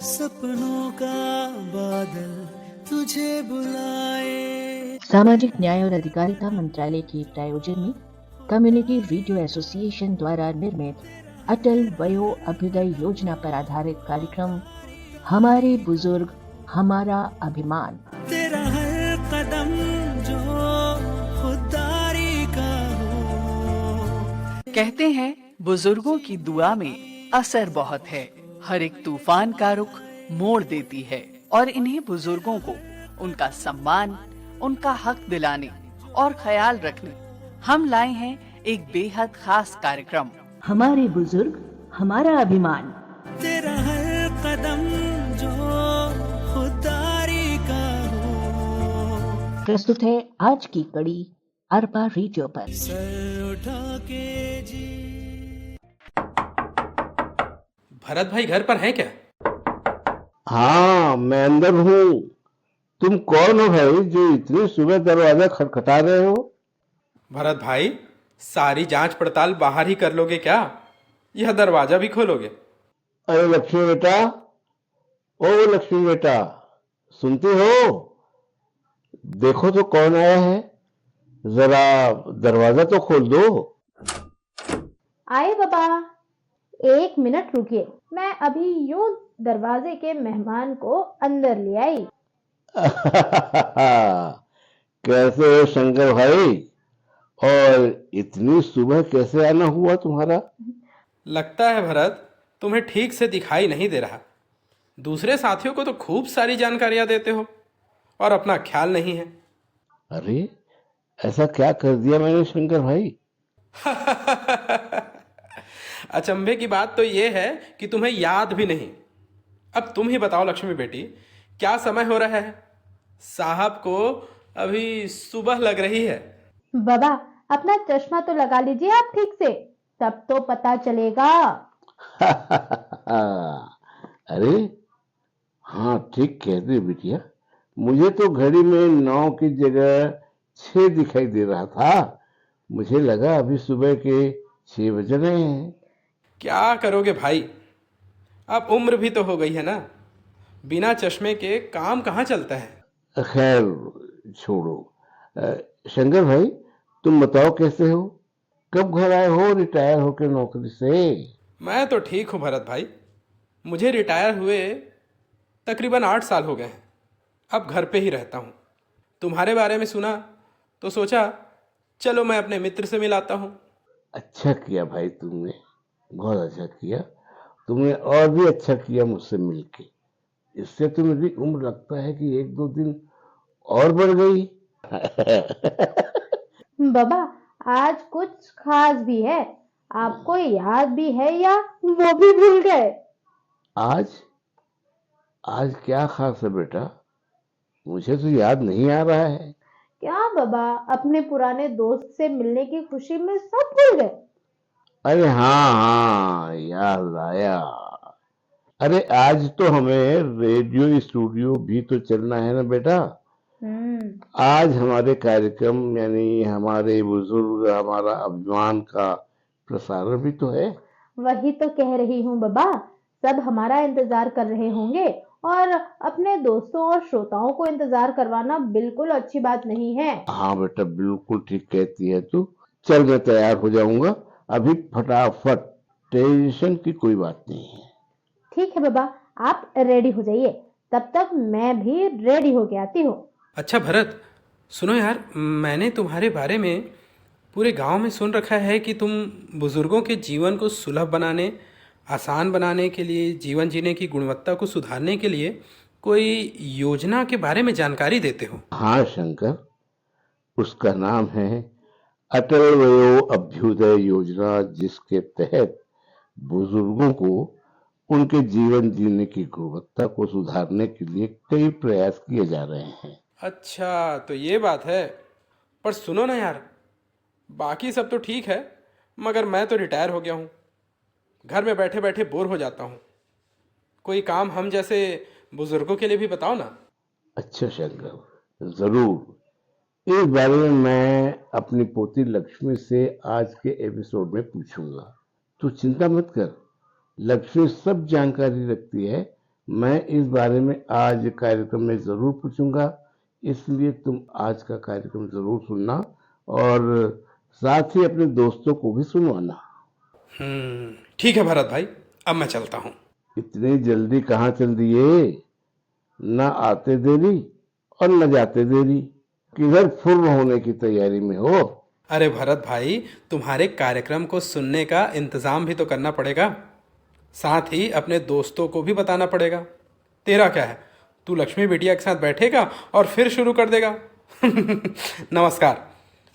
सपनों का बादल तुझे बुलाए। सामाजिक न्याय और अधिकारिता मंत्रालय के प्रायोजन में कम्युनिटी रेडियो एसोसिएशन द्वारा निर्मित अटल वयो अभ्युदय योजना पर आधारित कार्यक्रम हमारे बुजुर्ग हमारा अभिमान। तेरा हर कदम जो खुददारी का हो। कहते हैं बुजुर्गों की दुआ में असर बहुत है। हर एक तूफान का रुख मोड़ देती है और इन्हीं बुजुर्गों को उनका सम्मान, उनका हक दिलाने और ख्याल रखने हम लाए हैं एक बेहद खास कार्यक्रम हमारे बुजुर्ग हमारा अभिमान। तेरा हर कदम जो खुददारी का हो। प्रस्तुत है आज की कड़ी अरबा रेडियो पर। सर उठा के जी। भरत भाई घर पर हैं क्या? हाँ, मैं अंदर हूँ। तुम कौन हो भाई जो इतनी सुबह दरवाजा खटखटा रहे हो? भरत भाई, सारी जांच पड़ताल बाहर ही कर लोगे क्या? यह दरवाजा भी खोलोगे? अरे लक्ष्मी बेटा, ओ लक्ष्मी बेटा, सुनते हो? देखो तो कौन आया है, जरा दरवाजा तो खोल दो। आए बाबा, एक मिनट रुकिए, मैं अभी यूं दरवाजे के मेहमान को अंदर ले आई। कैसे हो शंकर भाई? और इतनी सुबह कैसे आना हुआ तुम्हारा? लगता है भरत तुम्हें ठीक से दिखाई नहीं दे रहा। दूसरे साथियों को तो खूब सारी जानकारियां देते हो और अपना ख्याल नहीं है। अरे ऐसा क्या कर दिया मैंने शंकर भाई? अचंभे की बात तो यह है कि तुम्हें याद भी नहीं। अब तुम ही बताओ लक्ष्मी बेटी, क्या समय हो रहा है? साहब को अभी सुबह लग रही है। बाबा, अपना चश्मा तो लगा लीजिए आप ठीक से, तब तो पता चलेगा। अरे हाँ, ठीक कहते हो बिटिया। मुझे तो घड़ी में 9 की जगह 6 दिखाई दे रहा था। मुझे लगा अभी सुबह के 6 बज रहे हैं। क्या करोगे भाई, अब उम्र भी तो हो गई है ना। बिना चश्मे के काम कहाँ चलता है। खैर छोड़ो। शंकर भाई, तुम बताओ कैसे हो? कब घर आए हो रिटायर होकर नौकरी से? मैं तो ठीक हूँ भरत भाई। मुझे रिटायर हुए तकरीबन 8 साल हो गए हैं। अब घर पे ही रहता हूँ। तुम्हारे बारे में सुना तो सोचा चलो मैं अपने मित्र से मिलाता हूँ। अच्छा किया भाई तुमने, बहुत अच्छा किया। तुमने और भी अच्छा किया मुझसे मिलके। इससे तो मेरी उम्र लगता है कि 1-2 दिन और बढ़ गई। बाबा, आज कुछ खास भी है, आपको याद भी है या वो भी भूल गए? आज आज क्या खास है बेटा? मुझे तो याद नहीं आ रहा है। क्या बाबा, अपने पुराने दोस्त से मिलने की खुशी में सब भूल गए? अरे हाँ हाँ, याद आया। अरे आज तो हमें रेडियो स्टूडियो भी तो चलना है ना बेटा। आज हमारे कार्यक्रम यानी हमारे बुजुर्ग हमारा अभिमान का प्रसारण भी तो है। वही तो कह रही हूँ बाबा, सब हमारा इंतजार कर रहे होंगे और अपने दोस्तों और श्रोताओं को इंतजार करवाना बिल्कुल अच्छी बात नहीं है। हाँ बेटा, बिल्कुल ठीक कहती है तू। चल मैं तैयार हो जाऊंगा अभी फटाफट। टेंशन की कोई बात नहीं है। ठीक है बाबा, आप रेडी हो जाइए, तब तक मैं भी रेडी होके आती हूँ। अच्छा भरत, सुनो यार, मैंने तुम्हारे बारे में पूरे गांव में सुन रखा है कि तुम बुजुर्गों के जीवन को सुलभ बनाने, आसान बनाने के लिए, जीवन जीने की गुणवत्ता को सुधारने के लिए कोई योजना के बारे में जानकारी देते हो। हाँ शंकर, उसका नाम है अटल वयो अभ्युदय योजना, जिसके तहत बुजुर्गों को उनके जीवन जीने की गुणवत्ता को सुधारने के लिए कई प्रयास किए जा रहे हैं। अच्छा तो ये बात है। पर सुनो ना यार, बाकी सब तो ठीक है मगर मैं तो रिटायर हो गया हूँ। घर में बैठे बैठे बोर हो जाता हूँ। कोई काम हम जैसे बुजुर्गों के लिए भी बताओ ना। अच्छा शंकर, जरूर। इस बारे में मैं अपनी पोती लक्ष्मी से आज के एपिसोड में पूछूंगा। तू चिंता मत कर, लक्ष्मी सब जानकारी रखती है मैं इस बारे में आज कार्यक्रम में जरूर पूछूंगा, इसलिए तुम आज का कार्यक्रम जरूर सुनना और साथ ही अपने दोस्तों को भी सुनवाना। ठीक है भरत भाई, अब मैं चलता हूँ। इतनी जल्दी कहाँ चल दिए? ना आते देरी और न जाते देरी, किधर फुर्र होने की तैयारी में हो? अरे भरत भाई, तुम्हारे कार्यक्रम को सुनने का इंतजाम भी तो करना पड़ेगा, साथ ही अपने दोस्तों को भी बताना पड़ेगा। तेरा क्या है, तू लक्ष्मी बिटिया के साथ बैठेगा और फिर शुरू कर देगा। नमस्कार,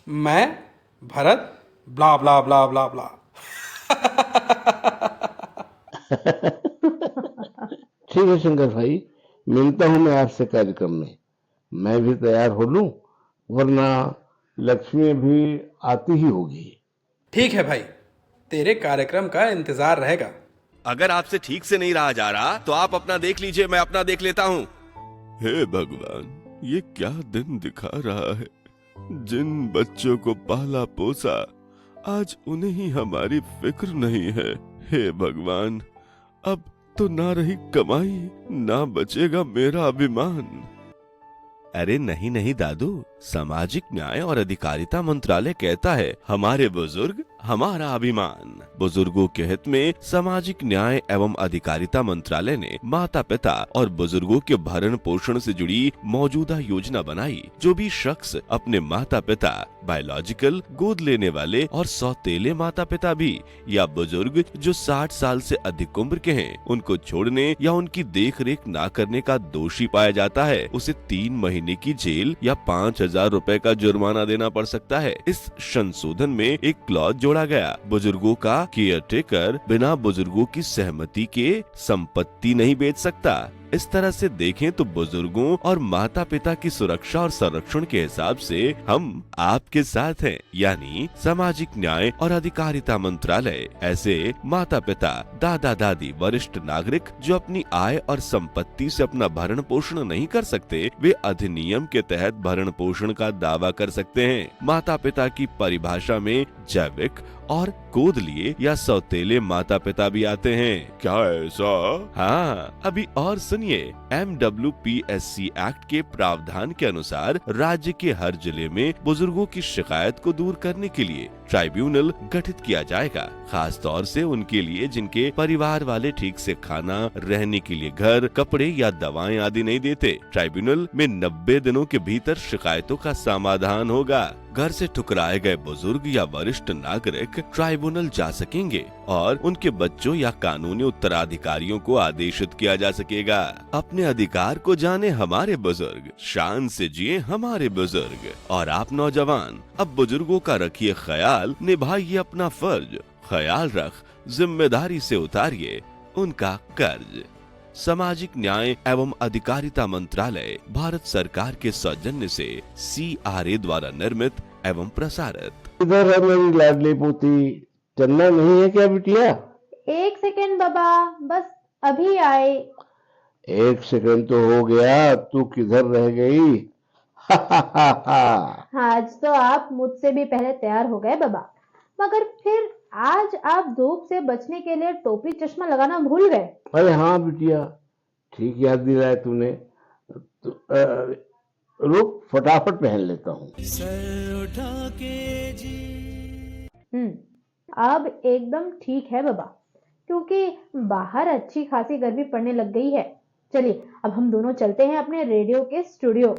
मैं भरत ब्ला ब्ला ब्ला ब्ला ब्ला। ठीक है शंकर भाई, मिलता हूँ मैं आपसे कार्यक्रम में। मैं भी तैयार हो लूं, वरना लक्ष्मी भी आती ही होगी। ठीक है भाई, तेरे कार्यक्रम का इंतजार रहेगा। अगर आपसे ठीक से नहीं रहा जा रहा तो आप अपना देख लीजिए, मैं अपना देख लेता हूँ। हे भगवान, ये क्या दिन दिखा रहा है। जिन बच्चों को पाला पोसा, आज उन्हें ही हमारी फिक्र नहीं है। हे भगवान, अब तो ना रही कमाई, ना बचेगा मेरा अभिमान। अरे नहीं नहीं दादू, सामाजिक न्याय और अधिकारिता मंत्रालय कहता है हमारे बुजुर्ग हमारा अभिमान। बुजुर्गों के हित में सामाजिक न्याय एवं अधिकारिता मंत्रालय ने माता पिता और बुजुर्गों के भरण पोषण से जुड़ी मौजूदा योजना बनाई। जो भी शख्स अपने माता पिता, बायोलॉजिकल गोद लेने वाले और सौतेले माता पिता भी, या बुजुर्ग जो 60 साल से अधिक उम्र के हैं, उनको छोड़ने या उनकी देख रेख न करने का दोषी पाया जाता है, उसे 3 महीने की जेल या 5,000 रुपए का जुर्माना देना पड़ सकता है। इस संशोधन में एक क्लॉज जोड़ा गया, बुजुर्गों का केयर टेकर बिना बुजुर्गों की सहमति के संपत्ति नहीं बेच सकता। इस तरह से देखें तो बुजुर्गों और माता पिता की सुरक्षा और संरक्षण के हिसाब से हम आपके साथ हैं, यानी सामाजिक न्याय और अधिकारिता मंत्रालय। ऐसे माता पिता, दादा दादी, वरिष्ठ नागरिक जो अपनी आय और संपत्ति से अपना भरण पोषण नहीं कर सकते, वे अधिनियम के तहत भरण पोषण का दावा कर सकते हैं। माता पिता की परिभाषा में जैविक और गोद लिए या सौतेले माता पिता भी आते हैं। क्या ऐसा? हाँ, अभी और सुनिए। MWPSC एक्ट के प्रावधान के अनुसार राज्य के हर जिले में बुजुर्गों की शिकायत को दूर करने के लिए ट्राइब्यूनल गठित किया जाएगा, खास तौर से उनके लिए जिनके परिवार वाले ठीक से खाना, रहने के लिए घर, कपड़े या दवाएं आदि नहीं देते। ट्राइब्यूनल में 90 दिनों के भीतर शिकायतों का समाधान होगा। घर से ठुकराए गए बुजुर्ग या वरिष्ठ नागरिक ट्राइब्यूनल जा सकेंगे और उनके बच्चों या कानूनी उत्तराधिकारियों को आदेशित किया जा सकेगा। अपने अधिकार को जाने हमारे बुजुर्ग, शान से जिए हमारे बुजुर्ग। और आप नौजवान, अब बुजुर्गों का रखिए ख्याल, निभाइए अपना फर्ज, ख्याल रख जिम्मेदारी से उतारिए उनका कर्ज। सामाजिक न्याय एवं अधिकारिता मंत्रालय, भारत सरकार के सौजन्य से CRA द्वारा निर्मित एवं प्रसारित। इधर है मेरी लाडली पोती, चलना नहीं है क्या बिटिया? 1 सेकेंड बाबा, बस अभी आए। 1 सेकंड तो हो गया, तू किधर रह गई? आज तो आप मुझसे भी पहले तैयार हो गए बाबा, मगर फिर आज आप धूप से बचने के लिए टोपी चश्मा लगाना भूल गए। अरे हाँ बिटिया, ठीक याद दिलाया तूने। रुक, फटाफट पहन लेता हूँ। सर उठा के जी। अब एकदम ठीक है बाबा, क्योंकि बाहर अच्छी खासी गर्मी पड़ने लग गई है। चलिए अब हम दोनों चलते हैं अपने रेडियो के स्टूडियो।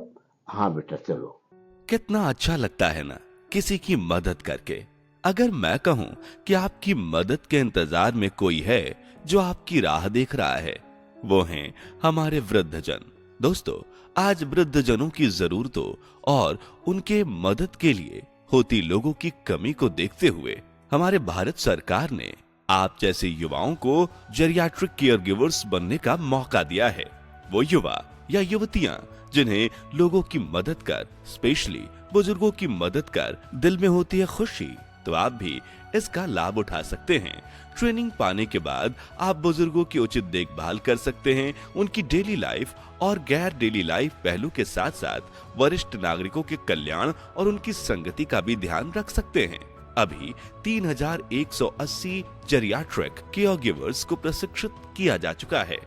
हाँ बेटा चलो। कितना अच्छा लगता है ना, किसी की मदद करके। अगर मैं कहूं कि आपकी मदद के इंतजार में कोई है जो आपकी राह देख रहा है, वो हैं हमारे वृद्धजन। दोस्तों, आज वृद्धजनों की जरूरतों और उनके मदद के लिए होती लोगों की कमी को देखते हुए हमारे भारत सरकार ने आप जैसे युवाओं को जेरियाट्रिक केयर गिवर्स बनने का मौका दिया है। वो युवा या युवतियां जिन्हें लोगों की मदद कर, स्पेशली बुजुर्गों की मदद कर दिल में होती है खुशी, तो आप भी इसका लाभ उठा सकते हैं। ट्रेनिंग पाने के बाद आप बुजुर्गों की उचित देखभाल कर सकते हैं। उनकी डेली लाइफ और गैर डेली लाइफ पहलू के साथ साथ वरिष्ठ नागरिकों के कल्याण और उनकी संगति का भी ध्यान रख सकते हैं। अभी 3180 जेरियाट्रिक केयर गिवर्स को प्रशिक्षित किया जा चुका है।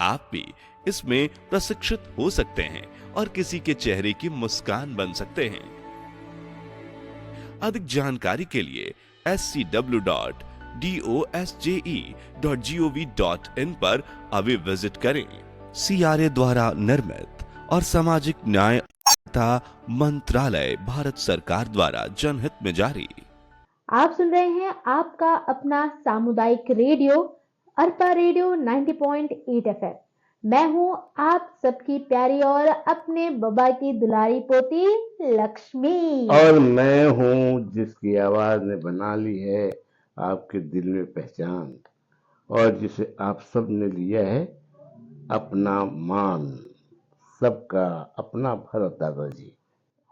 आप भी इसमें प्रशिक्षित हो सकते हैं और किसी के चेहरे की मुस्कान बन सकते हैं। अधिक जानकारी के लिए scw.dosje.gov.in पर अभी विजिट करें। CRA द्वारा निर्मित और सामाजिक न्याय तथा मंत्रालय भारत सरकार द्वारा जनहित में जारी। आप सुन रहे हैं आपका अपना सामुदायिक रेडियो अरपा रेडियो 90.8 FM। मैं हूं आप सबकी प्यारी और अपने बाबा की दुलारी पोती लक्ष्मी। और मैं हूँ जिसकी आवाज ने बना ली है आपके दिल में पहचान, और जिसे आप सब ने लिया है अपना मान, सबका अपना भरत दादाजी।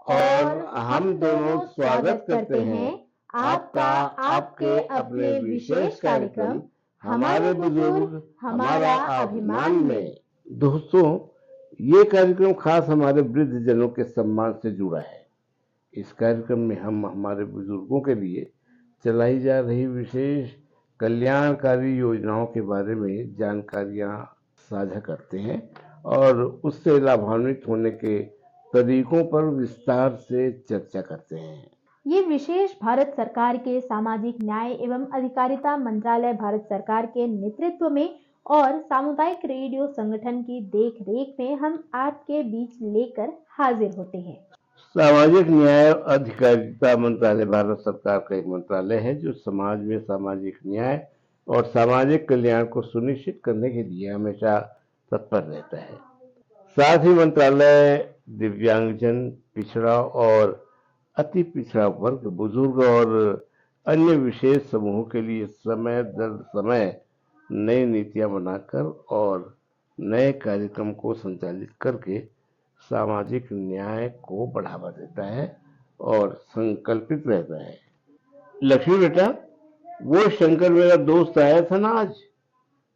और हम दोनों स्वागत करते हैं आपका आपके अपने विशेष कार्यक्रम हमारे बुजुर्ग हमारा अभिमान में। दोस्तों, ये कार्यक्रम खास हमारे वृद्ध जनों के सम्मान से जुड़ा है। इस कार्यक्रम में हम हमारे बुजुर्गों के लिए चलाई जा रही विशेष कल्याणकारी योजनाओं के बारे में जानकारियां साझा करते हैं और उससे लाभान्वित होने के तरीकों पर विस्तार से चर्चा करते हैं। ये विशेष भारत सरकार के सामाजिक न्याय एवं अधिकारिता मंत्रालय भारत सरकार के नेतृत्व में और सामुदायिक रेडियो संगठन की देख रेख में हम आपके बीच लेकर हाजिर होते हैं। सामाजिक न्याय और अधिकारिता मंत्रालय भारत सरकार का एक मंत्रालय है जो समाज में सामाजिक न्याय और सामाजिक कल्याण को सुनिश्चित करने के लिए हमेशा तत्पर रहता है। साथ ही मंत्रालय दिव्यांगजन, पिछड़ा और अति पिछड़ा वर्ग, बुजुर्ग और अन्य विशेष समूहों के लिए समय दर समय नई नीतियां बनाकर और नए कार्यक्रम को संचालित करके सामाजिक न्याय को बढ़ावा देता है और संकल्पित रहता है। लक्ष्मी बेटा, वो शंकर मेरा दोस्त आया था ना आज,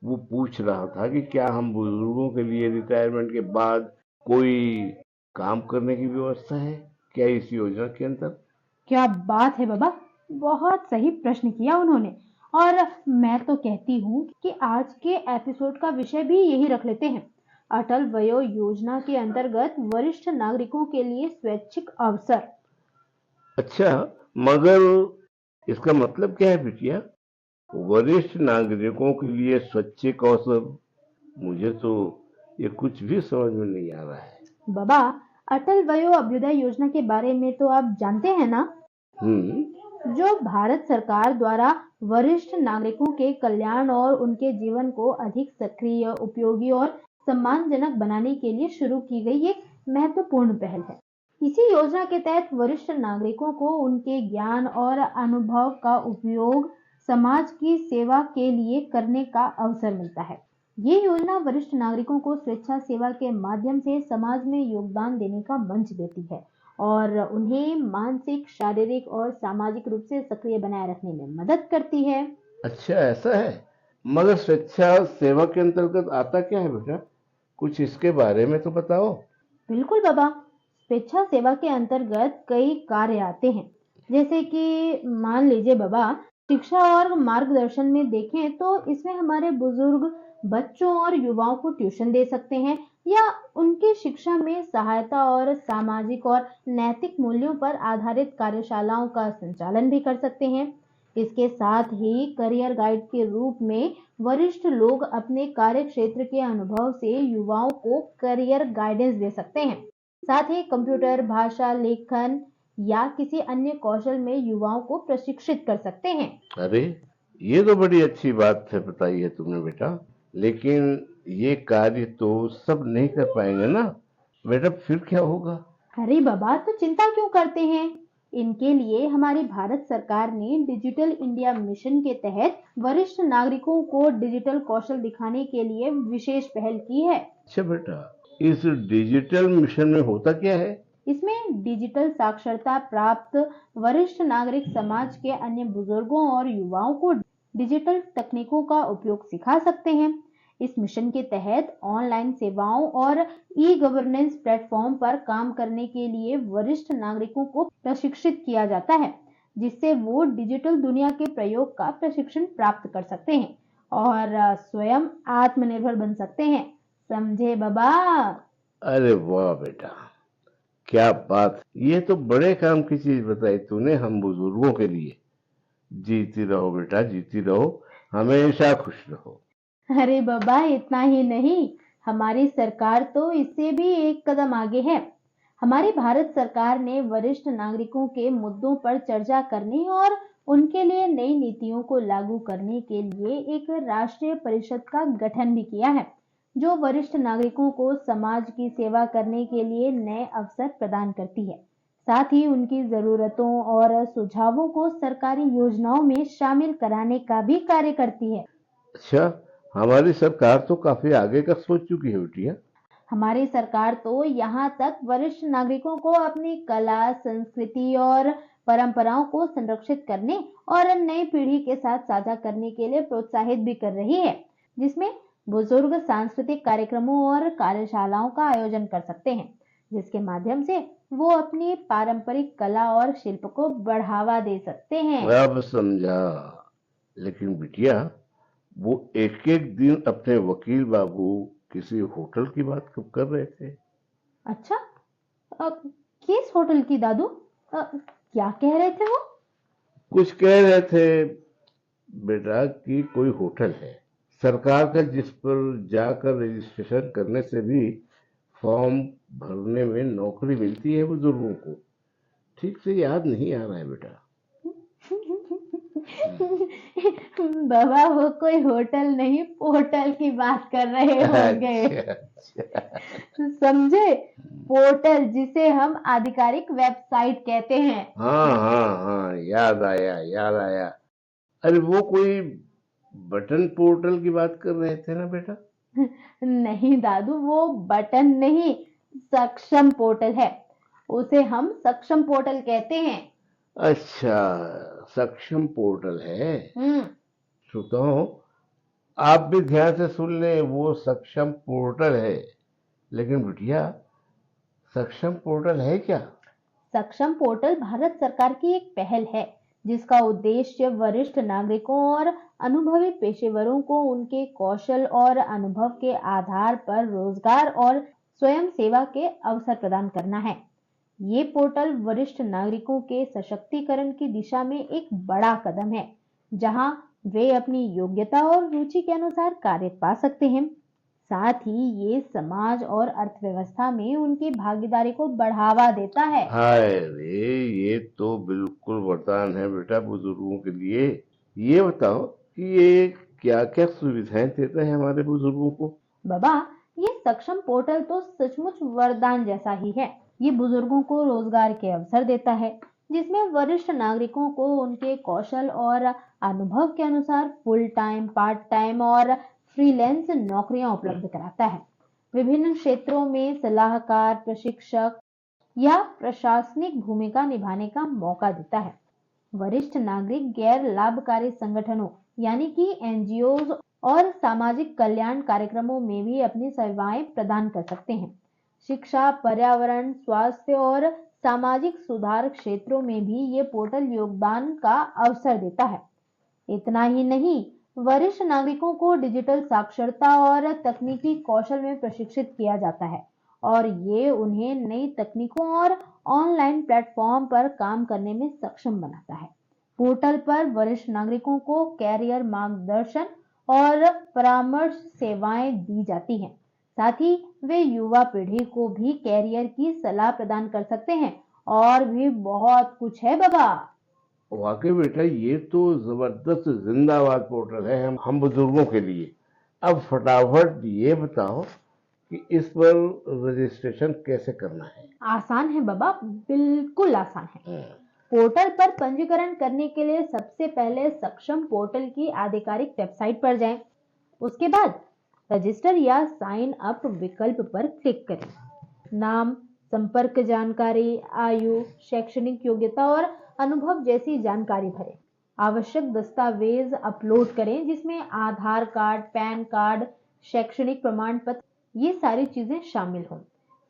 वो पूछ रहा था कि क्या हम बुजुर्गों के लिए रिटायरमेंट के बाद कोई काम करने की व्यवस्था है क्या इस योजना के अंदर? क्या बात है बाबा, बहुत सही प्रश्न किया उन्होंने। और मैं तो कहती हूँ कि आज के एपिसोड का विषय भी यही रख लेते हैं। अटल वयो योजना के अंतर्गत वरिष्ठ नागरिकों के लिए स्वैच्छिक अवसर। अच्छा, मगर इसका मतलब क्या है बिटिया? वरिष्ठ नागरिकों के लिए स्वैच्छिक अवसर, मुझे तो ये कुछ भी समझ में नहीं आ रहा है। बाबा, अटल वयो अभ्युदय योजना के बारे में तो आप जानते हैं ना? जो भारत सरकार द्वारा वरिष्ठ नागरिकों के कल्याण और उनके जीवन को अधिक सक्रिय, उपयोगी और सम्मानजनक बनाने के लिए शुरू की गई एक महत्वपूर्ण पहल है। इसी योजना के तहत वरिष्ठ नागरिकों को उनके ज्ञान और अनुभव का उपयोग समाज की सेवा के लिए करने का अवसर मिलता है। ये योजना वरिष्ठ नागरिकों को स्वेच्छा सेवा के माध्यम से समाज में योगदान देने का मंच देती है और उन्हें मानसिक, शारीरिक और सामाजिक रूप से सक्रिय बनाए रखने में मदद करती है। अच्छा, ऐसा है। मगर स्वेच्छा सेवा के अंतर्गत आता क्या है बेटा? कुछ इसके बारे में तो बताओ। बिल्कुल बाबा, स्वेच्छा सेवा के अंतर्गत कई कार्य आते हैं। जैसे कि मान लीजिए बाबा, शिक्षा और मार्गदर्शन में देखें तो इसमें हमारे बुजुर्ग बच्चों और युवाओं को ट्यूशन दे सकते हैं या उनकी शिक्षा में सहायता और सामाजिक और नैतिक मूल्यों पर आधारित कार्यशालाओं का संचालन भी कर सकते हैं। इसके साथ ही करियर गाइड के रूप में वरिष्ठ लोग अपने कार्य क्षेत्र के अनुभव से युवाओं को करियर गाइडेंस दे सकते हैं। साथ ही कंप्यूटर, भाषा, लेखन या किसी अन्य कौशल में युवाओं को प्रशिक्षित कर सकते हैं। अरे, ये तो बड़ी अच्छी बात है बताई है तुमने बेटा, लेकिन ये कार्य तो सब नहीं कर पाएंगे ना बेटा, फिर क्या होगा? अरे बाबा, तो चिंता क्यों करते हैं? इनके लिए हमारी भारत सरकार ने डिजिटल इंडिया मिशन के तहत वरिष्ठ नागरिकों को डिजिटल कौशल दिखाने के लिए विशेष पहल की है। अच्छा बेटा, इस डिजिटल मिशन में होता क्या है? इसमें डिजिटल साक्षरता प्राप्त वरिष्ठ नागरिक समाज के अन्य बुजुर्गों और युवाओं को डिजिटल तकनीकों का उपयोग सिखा सकते हैं। इस मिशन के तहत ऑनलाइन सेवाओं और ई गवर्नेंस प्लेटफॉर्म पर काम करने के लिए वरिष्ठ नागरिकों को प्रशिक्षित किया जाता है, जिससे वो डिजिटल दुनिया के प्रयोग का प्रशिक्षण प्राप्त कर सकते हैं और स्वयं आत्मनिर्भर बन सकते हैं। समझे बाबा? अरे वाह बेटा, क्या बात! ये तो बड़े काम की चीज बताई तूने हम बुजुर्गों के लिए। जीती रहो बेटा, जीती रहो, हमेशा खुश रहो। अरे बाबा, इतना ही नहीं, हमारी सरकार तो इससे भी एक कदम आगे है। हमारी भारत सरकार ने वरिष्ठ नागरिकों के मुद्दों पर चर्चा करने और उनके लिए नई नीतियों को लागू करने के लिए एक राष्ट्रीय परिषद का गठन भी किया है, जो वरिष्ठ नागरिकों को समाज की सेवा करने के लिए नए अवसर प्रदान करती है। साथ ही उनकी जरूरतों और सुझावों को सरकारी योजनाओं में शामिल कराने का भी कार्य करती है। अच्छा, हमारी सरकार तो काफी आगे का सोच चुकी है बिटिया। हमारी सरकार तो यहाँ तक वरिष्ठ नागरिकों को अपनी कला, संस्कृति और परंपराओं को संरक्षित करने और नई पीढ़ी के साथ साझा करने के लिए प्रोत्साहित भी कर रही है, जिसमें बुजुर्ग सांस्कृतिक कार्यक्रमों और कार्यशालाओं का आयोजन कर सकते हैं, जिसके माध्यम से वो अपनी पारंपरिक कला और शिल्प को बढ़ावा दे सकते हैं। अब समझा। लेकिन बिटिया, वो एक एक दिन अपने वकील बाबू किसी होटल की बात कब कर रहे थे? अच्छा, किस होटल की दादू? क्या कह रहे थे वो? कुछ कह रहे थे बेटा कि कोई होटल है सरकार का, जिस पर जाकर रजिस्ट्रेशन करने से भी फॉर्म भरने में नौकरी मिलती है बुजुर्गों को। ठीक से याद नहीं आ रहा है बेटा। बाबा, वो कोई होटल नहीं, पोर्टल की बात कर रहे होंगे। अच्छा। समझे? पोर्टल, जिसे हम आधिकारिक वेबसाइट कहते हैं। हाँ हाँ हाँ, याद आया याद आया। अरे वो कोई बटन पोर्टल की बात कर रहे थे ना बेटा? नहीं दादू, वो बटन नहीं, सक्षम पोर्टल है। उसे हम सक्षम पोर्टल कहते हैं। अच्छा, सक्षम पोर्टल है। हम्म। श्रोताओं, आप भी ध्यान से सुन लें, वो सक्षम पोर्टल है। लेकिन बिटिया, सक्षम पोर्टल है क्या? सक्षम पोर्टल भारत सरकार की एक पहल है, जिसका उद्देश्य वरिष्ठ नागरिकों और अनुभवी पेशेवरों को उनके कौशल और अनुभव के आधार पर रोजगार और स्वयं सेवा के अवसर प्रदान करना है। ये पोर्टल वरिष्ठ नागरिकों के सशक्तिकरण की दिशा में एक बड़ा कदम है, जहां वे अपनी योग्यता और रुचि के अनुसार कार्य पा सकते हैं। साथ ही ये समाज और अर्थव्यवस्था में उनकी भागीदारी को बढ़ावा देता है। हाय रे, ये तो बिल्कुल वरदान है बेटा बुजुर्गों के लिए। ये बताओ कि ये क्या क्या सुविधाएं देता है हमारे बुजुर्गों को? बाबा, ये सक्षम पोर्टल तो सचमुच वरदान जैसा ही है। ये बुजुर्गों को रोजगार के अवसर देता है, जिसमें वरिष्ठ नागरिकों को उनके कौशल और अनुभव के अनुसार फुल टाइम, पार्ट टाइम और फ्रीलांस नौकरियां उपलब्ध कराता है। विभिन्न क्षेत्रों में सलाहकार, प्रशिक्षक या प्रशासनिक भूमिका निभाने का मौका देता है। वरिष्ठ नागरिक गैर लाभकारी संगठनों यानी कि एनजीओ और सामाजिक कल्याण कार्यक्रमों में भी अपनी सेवाएं प्रदान कर सकते हैं। शिक्षा, पर्यावरण, स्वास्थ्य और सामाजिक सुधार क्षेत्रों में भी ये पोर्टल योगदान का अवसर देता है। इतना ही नहीं, वरिष्ठ नागरिकों को डिजिटल साक्षरता और तकनीकी कौशल में प्रशिक्षित किया जाता है और ये उन्हें नई तकनीकों और ऑनलाइन प्लेटफॉर्म पर काम करने में सक्षम बनाता है। पोर्टल पर वरिष्ठ नागरिकों को कैरियर मार्गदर्शन और परामर्श सेवाएं दी जाती हैं। साथ ही वे युवा पीढ़ी को भी कैरियर की सलाह प्रदान कर सकते हैं और भी बहुत कुछ है बाबा। वाकई बेटा, ये तो जबरदस्त जिंदाबाद पोर्टल है हम बुजुर्गों के लिए। अब फटाफट ये बताओ कि इस पर रजिस्ट्रेशन कैसे करना है? आसान है बाबा, बिल्कुल आसान है। पोर्टल पर पंजीकरण करने के लिए सबसे पहले सक्षम पोर्टल की आधिकारिक वेबसाइट पर जाएं। उसके बाद रजिस्टर या साइन अप विकल्प पर क्लिक करें। नाम, संपर्क जानकारी, आयु, शैक्षणिक योग्यता और अनुभव जैसी जानकारी भरें। आवश्यक दस्तावेज अपलोड करें, जिसमें आधार कार्ड, पैन कार्ड, शैक्षणिक प्रमाण पत्र, ये सारी चीजें शामिल हों।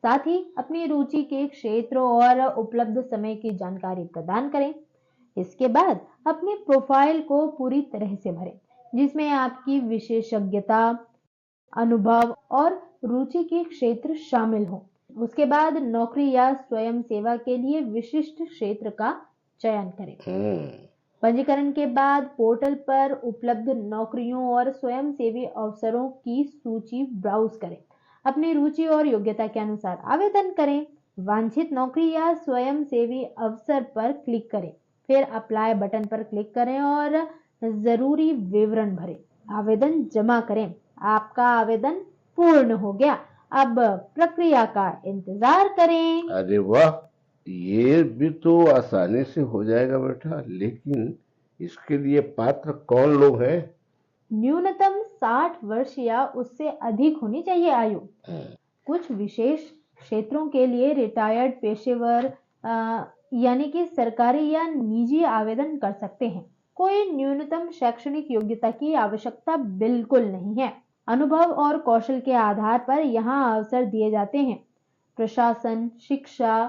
साथ ही अपनी रुचि के क्षेत्र और उपलब्ध समय की जानकारी प्रदान करें। इसके बाद अपनी प्रोफाइल को पूरी तरह से भरें, जिसमें आपकी विशेषज्ञता, अनुभव और रुचि के क्षेत्र शामिल हों। उसके बाद नौकरी या स्वयं सेवा के लिए विशिष्ट क्षेत्र का चयन करें। पंजीकरण के बाद पोर्टल पर उपलब्ध नौकरियों और स्वयंसेवी अवसरों की सूची ब्राउज करें। अपनी रुचि और योग्यता के अनुसार आवेदन करें। वांछित नौकरी या स्वयंसेवी अवसर पर क्लिक करें, फिर अप्लाई बटन पर क्लिक करें और जरूरी विवरण भरें। आवेदन जमा करें। आपका आवेदन पूर्ण हो गया। अब प्रक्रिया का इंतजार करें। अरे वाह, ये भी तो आसानी से हो जाएगा बेटा, लेकिन इसके लिए पात्र कौन लोग हैं? न्यूनतम 60 वर्ष या उससे अधिक होनी चाहिए आयु। कुछ विशेष क्षेत्रों के लिए रिटायर्ड पेशेवर यानी कि सरकारी या निजी आवेदन कर सकते हैं। कोई न्यूनतम शैक्षणिक योग्यता की आवश्यकता बिल्कुल नहीं है। अनुभव और कौशल के आधार पर यहाँ अवसर दिए जाते हैं। प्रशासन, शिक्षा,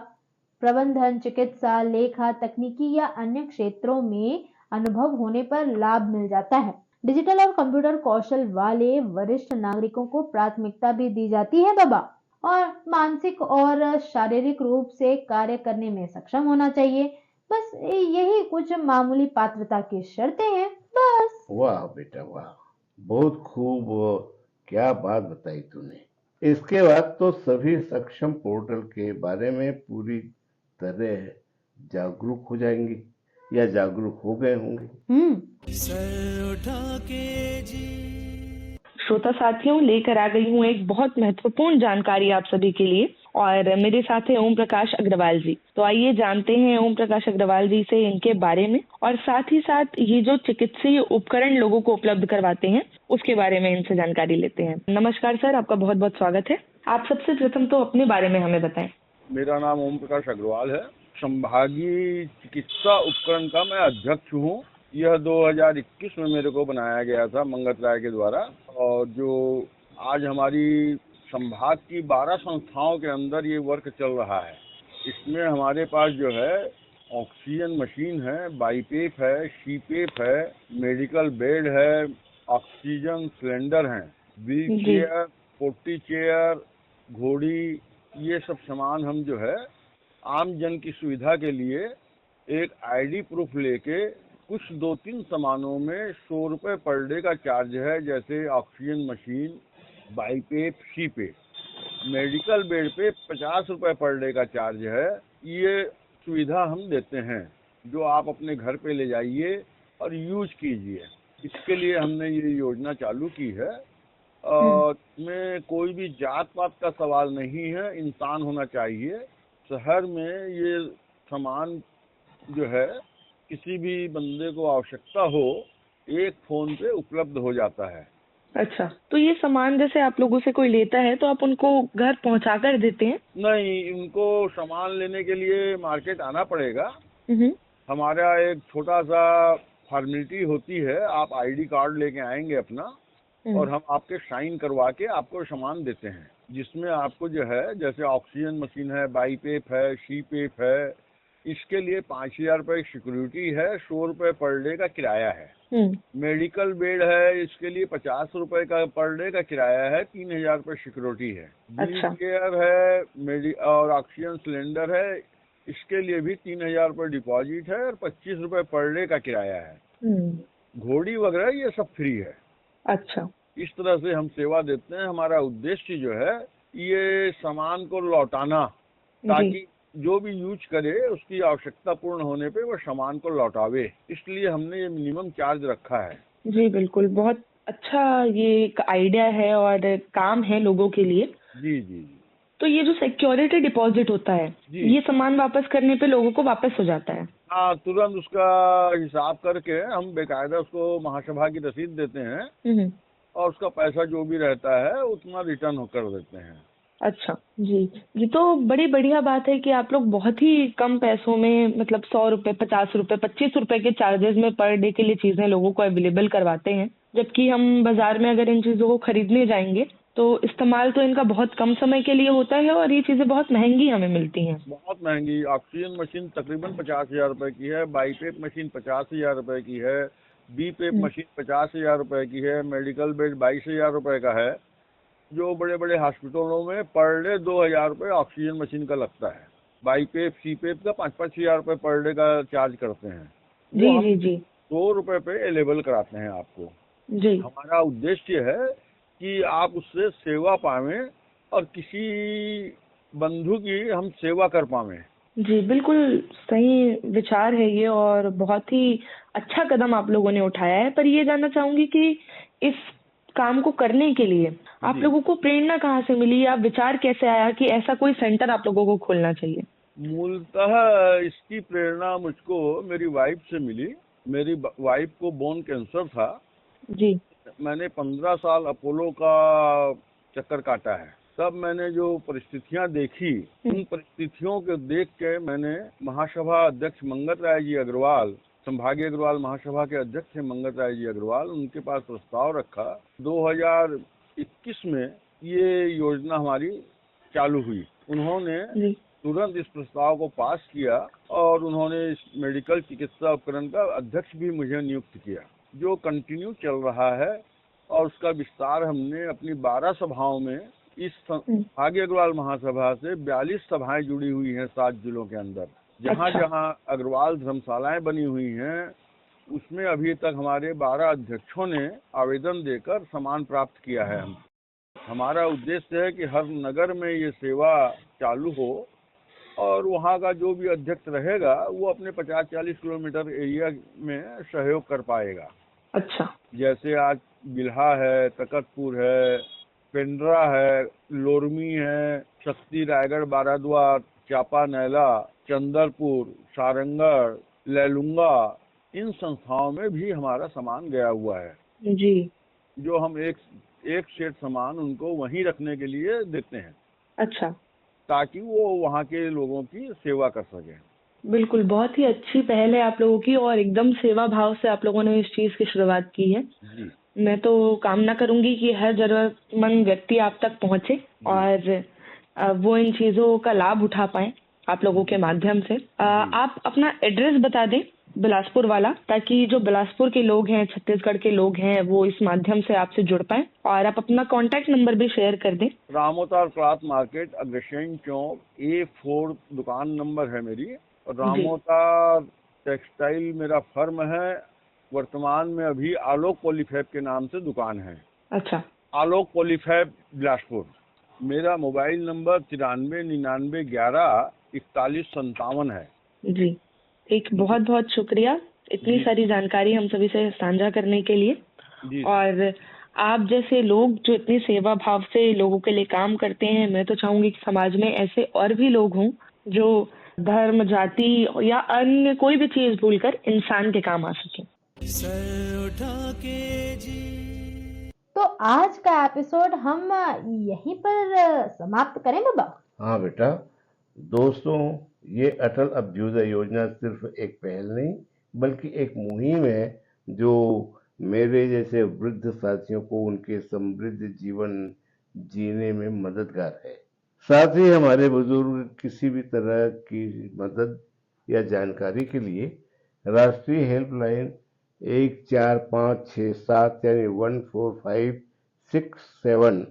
प्रबंधन, चिकित्सा, लेखा, तकनीकी या अन्य क्षेत्रों में अनुभव होने पर लाभ मिल जाता है। डिजिटल और कंप्यूटर कौशल वाले वरिष्ठ नागरिकों को प्राथमिकता भी दी जाती है बाबा। और मानसिक और शारीरिक रूप से कार्य करने में सक्षम होना चाहिए। बस यही कुछ मामूली पात्रता की शर्तें हैं बस। वाह बेटा वाह, बहुत खूब, क्या बात बताई तूने। इसके बाद तो सभी सक्षम पोर्टल के बारे में पूरी तरह जागरूक हो जाएंगे या जागरूक हो गए होंगे। सर उठा के जी। श्रोता साथियों, लेकर आ गई हूँ एक बहुत महत्वपूर्ण जानकारी आप सभी के लिए, और मेरे साथ है ओम प्रकाश अग्रवाल जी। तो आइए जानते हैं ओम प्रकाश अग्रवाल जी से इनके बारे में, और साथ ही साथ ये जो चिकित्सीय उपकरण लोगों को उपलब्ध करवाते हैं उसके बारे में इनसे जानकारी लेते हैं। नमस्कार सर, आपका बहुत बहुत स्वागत है। आप सबसे प्रथम तो अपने बारे में हमें बताएं। मेरा नाम ओम प्रकाश अग्रवाल है। संभागीय चिकित्सा उपकरण का मैं अध्यक्ष हूँ। यह 2021 में मेरे को बनाया गया था मंगत राय के द्वारा, और जो आज हमारी संभाग की 12 संस्थाओं के अंदर ये वर्क चल रहा है। इसमें हमारे पास जो है ऑक्सीजन मशीन है, बाईपेप है, शीपेप है, मेडिकल बेड है, ऑक्सीजन सिलेंडर हैं, व्हील चेयर, पोटी चेयर, घोड़ी, ये सब सामान हम जो है आम जन की सुविधा के लिए एक आईडी प्रूफ लेके कुछ 2-3 सामानों में 100 रुपये पर डे का चार्ज है, जैसे oxygen machine, BiPAP, CPAP. Medical bed पे 50 रुपये पर डे का चार्ज है। ये सुविधा हम देते हैं, जो आप अपने घर पे ले जाइए और यूज कीजिए। इसके लिए हमने ये योजना चालू की है। और में कोई भी जात पात का सवाल नहीं है, इंसान होना चाहिए। शहर में ये सामान जो है किसी भी बंदे को आवश्यकता हो, एक फोन पे उपलब्ध हो जाता है। अच्छा, तो ये सामान जैसे आप लोगों से कोई लेता है तो आप उनको घर पहुंचा कर देते हैं? नहीं, उनको सामान लेने के लिए मार्केट आना पड़ेगा। हमारा एक छोटा सा फॉर्मेलिटी होती है, आप आईडी कार्ड लेके आएंगे अपना, और हम आपके साइन करवा के आपको सामान देते हैं, जिसमें आपको जो है जैसे ऑक्सीजन मशीन है, बाईपेप है, शीपेप है, इसके लिए 5000 रुपये सिक्योरिटी है, 100 रुपये पर डे का किराया है। मेडिकल बेड है, इसके लिए 50 रुपये का पर डे का किराया है, 3000 रुपये सिक्योरिटी है। व्हील चेयर है और ऑक्सीजन सिलेंडर है, इसके लिए भी 3000 रुपये डिपॉजिट है और 25 रुपये पर डे का किराया है। घोड़ी वगैरह ये सब फ्री है। अच्छा, इस तरह से हम सेवा देते हैं। हमारा उद्देश्य जो है ये सामान को लौटाना, ताकि जो भी यूज करे उसकी आवश्यकता पूर्ण होने पे वो सामान को लौटावे, इसलिए हमने ये मिनिमम चार्ज रखा है। जी बिल्कुल, बहुत अच्छा ये एक आइडिया है और काम है लोगों के लिए। जी जी जी। तो ये जो सिक्योरिटी डिपॉजिट होता है, ये सामान वापस करने पे लोगों को वापस हो जाता है? हाँ, तुरंत उसका हिसाब करके हम बेकायदा उसको महासभा की रसीद देते हैं, और उसका पैसा जो भी रहता है उतना रिटर्न कर देते हैं। अच्छा जी, ये तो बड़ी बढ़िया बात है कि आप लोग बहुत ही कम पैसों में, मतलब 100 रुपए, 50 रुपए, 25 रुपए के चार्जेस में पर डे के लिए चीजें लोगों को अवेलेबल करवाते हैं। जबकि हम बाजार में अगर इन चीजों को खरीदने जाएंगे तो इस्तेमाल तो इनका बहुत कम समय के लिए होता है, और ये चीजें बहुत महंगी हमें मिलती हैं। बहुत महंगी। ऑक्सीजन मशीन तकरीबन 50,000 रुपए की है, बाईपेप मशीन 50,000 रुपए की है, बीपेप मशीन 50,000 रुपए की है, मेडिकल बेड 22,000 रुपए का है, जो बड़े बड़े हॉस्पिटलों में पर डे 2,000 रुपये ऑक्सीजन मशीन का लगता है, बाईपेप सीपेप का 5-5 हज़ार रुपये पर डे का चार्ज करते हैं। जी जी जी। 100 रुपये पे अवेलेबल कराते हैं आपको जी। हमारा उद्देश्य है कि आप उससे सेवा पावें और किसी बंधु की हम सेवा कर पावें। जी बिल्कुल सही विचार है ये और बहुत ही अच्छा कदम आप लोगों ने उठाया है। पर ये जानना चाहूंगी कि इस काम को करने के लिए आप लोगों को प्रेरणा कहाँ से मिली, या विचार कैसे आया कि ऐसा कोई सेंटर आप लोगों को खोलना चाहिए? मूलतः इसकी प्रेरणा मुझको मेरी वाइफ से मिली। मेरी वाइफ को बोन कैंसर था जी। मैंने 15 साल अपोलो का चक्कर काटा है। तब मैंने जो परिस्थितियां देखी, उन परिस्थितियों को देख के मैंने महासभा अध्यक्ष मंगत राय जी अग्रवाल, संभागीय अग्रवाल महासभा के अध्यक्ष थे मंगत राय जी अग्रवाल, उनके पास प्रस्ताव रखा। 2021 में ये योजना हमारी चालू हुई। उन्होंने तुरंत इस प्रस्ताव को पास किया और उन्होंने इस मेडिकल चिकित्सा उपकरण का अध्यक्ष भी मुझे नियुक्त किया, जो कंटिन्यू चल रहा है। और उसका विस्तार हमने अपनी 12 सभाओं में, इस संभागीय अग्रवाल महासभा से 42 सभाएं जुड़ी हुई हैं 7 जिलों के अंदर। जहाँ जहाँ अग्रवाल धर्मशालाएं बनी हुई हैं, उसमें अभी तक हमारे 12 अध्यक्षों ने आवेदन देकर सम्मान प्राप्त किया है। हमारा उद्देश्य है कि हर नगर में ये सेवा चालू हो और वहाँ का जो भी अध्यक्ष रहेगा वो अपने 50-40 किलोमीटर एरिया में सहयोग कर पाएगा। अच्छा। जैसे आज बिल्हा है, तकतपुर है, पेंड्रा है, लोरमी है, शक्ति, रायगढ़, बाराद्वार, चापा नैला, चंदरपुर, सारंगढ़, लैलुंगा, इन संस्थाओं में भी हमारा सामान गया हुआ है जी, जो हम एक सेट सामान उनको वहीं रखने के लिए देते हैं। अच्छा। ताकि वो वहाँ के लोगों की सेवा कर सके। बिल्कुल, बहुत ही अच्छी पहल है आप लोगों की और एकदम सेवा भाव से आप लोगों ने इस चीज की शुरुआत की है। जी। मैं तो कामना करूंगी कि हर जरूरतमंद व्यक्ति आप तक पहुंचे और वो इन चीजों का लाभ उठा पाए आप लोगों के माध्यम से। आप अपना एड्रेस बता दें बिलासपुर वाला, ताकि जो बिलासपुर के लोग हैं, छत्तीसगढ़ के लोग हैं, वो इस माध्यम से आपसे जुड़ पाए। और आप अपना कांटेक्ट नंबर भी शेयर कर दें। रामोतार क्लॉथ मार्केट, अग्रसेन चौक, A4 दुकान नंबर है मेरी। रामोतार टेक्सटाइल मेरा फर्म है। वर्तमान में अभी आलोक पॉलीफैब के नाम से दुकान है। अच्छा। आलोक पॉलीफैब बिलासपुर। मेरा मोबाइल नंबर 93-99-11-4157 है। जी, एक बहुत बहुत शुक्रिया इतनी सारी जानकारी हम सभी से साझा करने के लिए। जी। और आप जैसे लोग जो इतनी सेवा भाव से लोगों के लिए काम करते हैं, मैं तो चाहूंगी कि समाज में ऐसे और भी लोग हों जो धर्म, जाति या अन्य कोई भी चीज भूलकर इंसान के काम आ सके। सर उठा के जी। तो आज का एपिसोड हम यहीं पर समाप्त करें बाबा? हाँ बेटा। दोस्तों, ये अटल अभ्युदय योजना सिर्फ एक पहल नहीं बल्कि एक मुहिम है जो मेरे जैसे वृद्ध साथियों को उनके समृद्ध जीवन जीने में मददगार है। साथ ही हमारे बुजुर्ग किसी भी तरह की मदद या जानकारी के लिए राष्ट्रीय हेल्पलाइन 14567 यानी 14567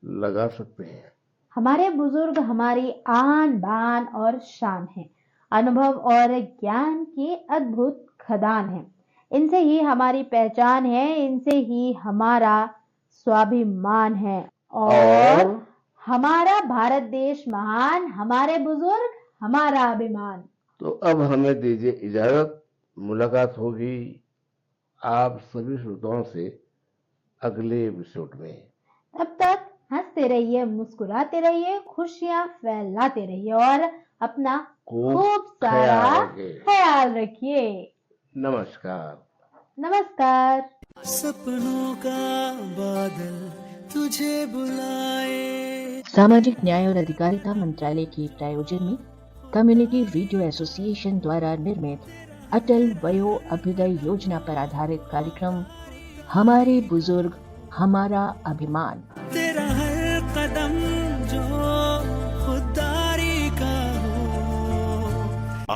लगा सकते हैं। हमारे बुजुर्ग हमारी आन बान और शान है, अनुभव और ज्ञान के अद्भुत खदान है। इनसे ही हमारी पहचान है, इनसे ही हमारा स्वाभिमान है और हमारा भारत देश महान, हमारे बुजुर्ग हमारा अभिमान। तो अब हमें दीजिए इजाजत। मुलाकात होगी आप सभी श्रोताओं से अगले एपिसोड में। तब तक हंसते रहिए, मुस्कुराते रहिए, खुशियां फैलाते रहिए और अपना खूब सारा ख्याल रखिए। नमस्कार। नमस्कार। सपनों का बादल तुझे बुलाए। सामाजिक न्याय और अधिकारिता मंत्रालय के प्रायोजन में कम्युनिटी रेडियो एसोसिएशन द्वारा निर्मित अटल वयो अभ्युदय योजना पर आधारित कार्यक्रम हमारे बुजुर्ग हमारा अभिमान। तेरा हर कदम जो खुददारी का हो।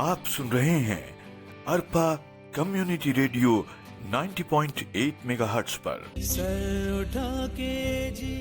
आप सुन रहे हैं अरपा कम्युनिटी रेडियो 90.8 मेगाहर्ट्ज पर। सर उठा के जी।